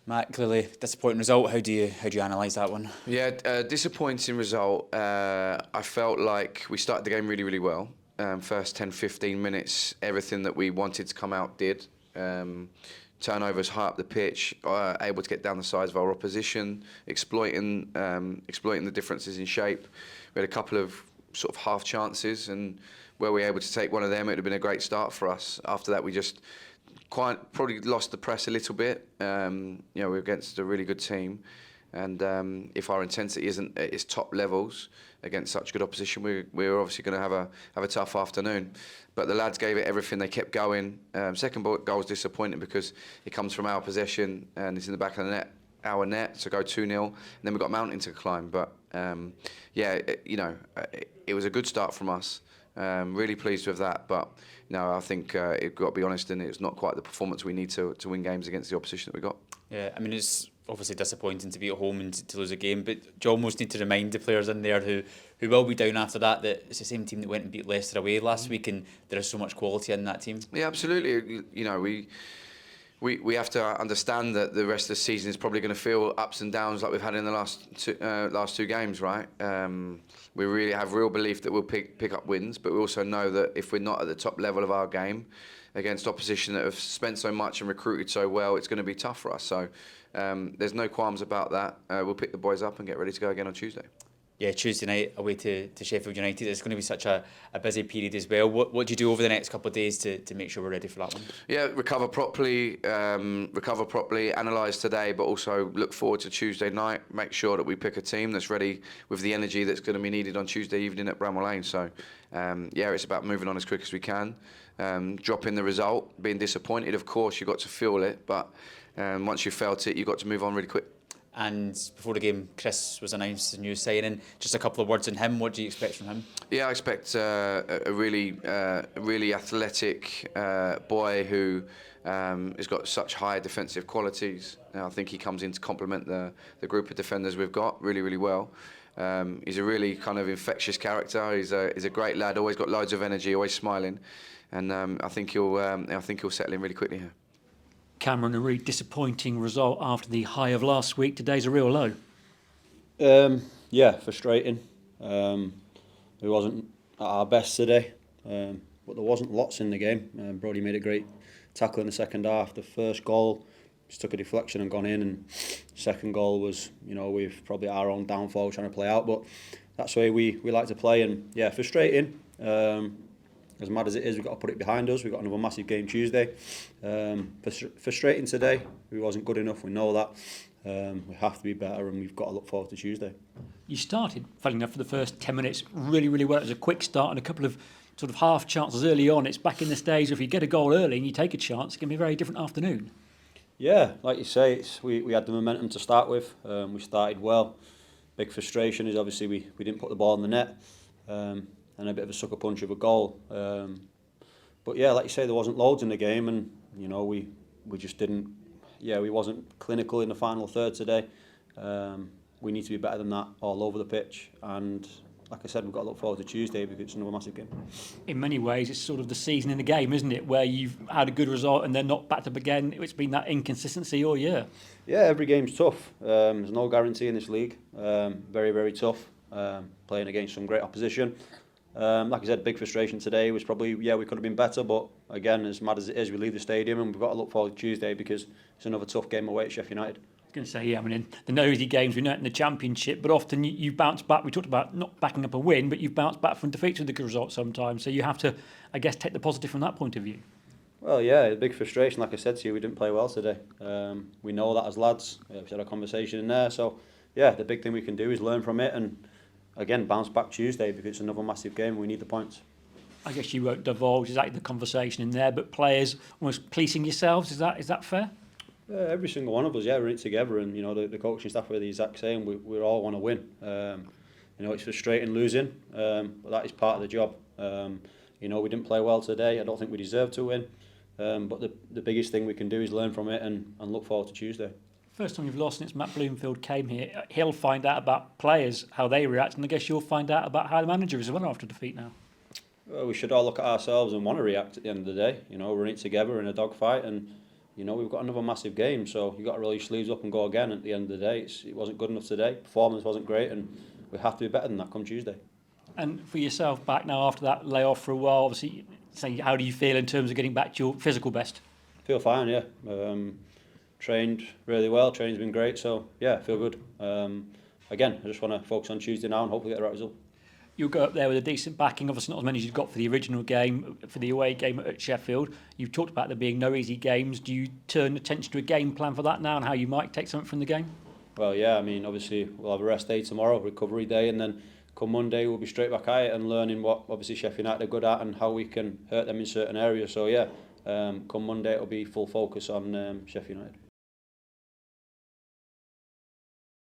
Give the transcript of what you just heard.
Matt, clearly disappointing result. How do you analyse that one? Yeah, disappointing result. I felt like we started the game really, really well. First 10, 15 minutes, everything that we wanted to come out did. Turnovers high up the pitch, able to get down the sides of our opposition, exploiting the differences in shape. We had a couple of sort of half chances, and were we able to take one of them, it would have been a great start for us. After that, we just probably lost the press a little bit. We're against a really good team, and if our intensity isn't at its top levels against such good opposition, we're obviously going to have a tough afternoon. But the lads gave it everything. They kept going. Second goal was disappointing because it comes from our possession and it's in the back of the net, our net, to go 2-0. And then we've got a mountain to climb. But it was a good start from us. Really pleased with that. But no, I think you've got to be honest, and it's not quite the performance we need to win games against the opposition that we got. Yeah, I mean, it's obviously disappointing to be at home and to lose a game, but do you almost need to remind the players in there who will be down after that it's the same team that went and beat Leicester away last week, and there is so much quality in that team? Yeah, absolutely. We have to understand that the rest of the season is probably going to feel ups and downs like we've had in the last two games, right? We really have real belief that we'll pick up wins, but we also know that if we're not at the top level of our game against opposition that have spent so much and recruited so well, it's going to be tough for us. So there's no qualms about that. We'll pick the boys up and get ready to go again on Tuesday. Yeah, Tuesday night away to Sheffield United. It's going to be such a busy period as well. What do you do over the next couple of days to make sure we're ready for that one? Yeah, recover properly, analyse today, but also look forward to Tuesday night. Make sure that we pick a team that's ready with the energy that's going to be needed on Tuesday evening at Bramall Lane. So, it's about moving on as quick as we can. Dropping the result, being disappointed, of course, you've got to feel it, but once you've felt it, you've got to move on really quick. And before the game, Chris was announced as a new signing. Just a couple of words on him. What do you expect from him? Yeah, I expect a really athletic boy who has got such high defensive qualities. I think he comes in to complement the group of defenders we've got really, really well. He's a really kind of infectious character. He's a great lad. Always got loads of energy. Always smiling, and I think he'll settle in really quickly here. Cameron, a really disappointing result after the high of last week. Today's a real low. Yeah, frustrating. We wasn't at our best today, but there wasn't lots in the game. Brody made a great tackle in the second half. The first goal just took a deflection and gone in, and second goal was, we've probably our own downfall trying to play out, but that's the way we like to play. And yeah, frustrating. As mad as it is, we've got to put it behind us. We've got another massive game Tuesday. Frustrating today. We wasn't good enough, we know that. We have to be better, and we've got to look forward to Tuesday. You started, funny enough, for the first 10 minutes really, really well. It was a quick start and a couple of sort of half chances early on. It's back in the stage, if you get a goal early and you take a chance, it can be a very different afternoon. Yeah, like you say, we had the momentum to start with. We started well. Big frustration is obviously we didn't put the ball in the net. And a bit of a sucker punch of a goal. But yeah, like you say, there wasn't loads in the game, and we just didn't. Yeah, we wasn't clinical in the final third today. We need to be better than that all over the pitch, and like I said, we've got to look forward to Tuesday because it's another massive game. In many ways, it's sort of the season in the game, isn't it? Where you've had a good result and then not backed up again. It's been that inconsistency all year. Yeah, every game's tough. There's no guarantee in this league. Very, very tough. Playing against some great opposition. Like I said, big frustration today was probably, we could have been better, but again, as mad as it is, we leave the stadium and we've got to look forward to Tuesday because it's another tough game away at Sheffield United. I was going to say, I mean, in the nosy games, we know it in the Championship, but often you bounce back. We talked about not backing up a win, but you've bounced back from defeats with a good result sometimes, so you have to, I guess, take the positive from that point of view. Well, yeah, a big frustration. Like I said to you, we didn't play well today. We know that as lads. We had a conversation in there, so yeah, the big thing we can do is learn from it and again, bounce back Tuesday because it's another massive game and we need the points. I guess you won't divulge exactly the conversation in there, but players almost policing yourselves, is that fair? Every single one of us, we're in it together, and the coaching staff are the exact same. We all want to win. It's frustrating losing, but that is part of the job. We didn't play well today. I don't think we deserve to win, but the biggest thing we can do is learn from it and look forward to Tuesday. First time you've lost since Matt Bloomfield came here. He'll find out about players, how they react, and I guess you'll find out about how the manager is as well after defeat now. Well, we should all look at ourselves and want to react at the end of the day. We're in it together in a dogfight, and we've got another massive game, so you've got to roll your sleeves up and go again. At the end of the day, it wasn't good enough today. Performance wasn't great, and we have to be better than that come Tuesday. And for yourself, back now after that layoff for a while, obviously, how do you feel in terms of getting back to your physical best? Feel fine, yeah. Trained really well. Training's been great, so yeah, feel good. Again, I just want to focus on Tuesday now and hopefully get the right result. You'll go up there with a decent backing, obviously not as many as you've got for the original game, for the away game at Sheffield. You've talked about there being no easy games. Do you turn attention to a game plan for that now and how you might take something from the game? Well, yeah, I mean, obviously we'll have a rest day tomorrow, recovery day, and then come Monday we'll be straight back at it and learning what obviously Sheffield United are good at and how we can hurt them in certain areas. So yeah, come Monday it'll be full focus on Sheffield United.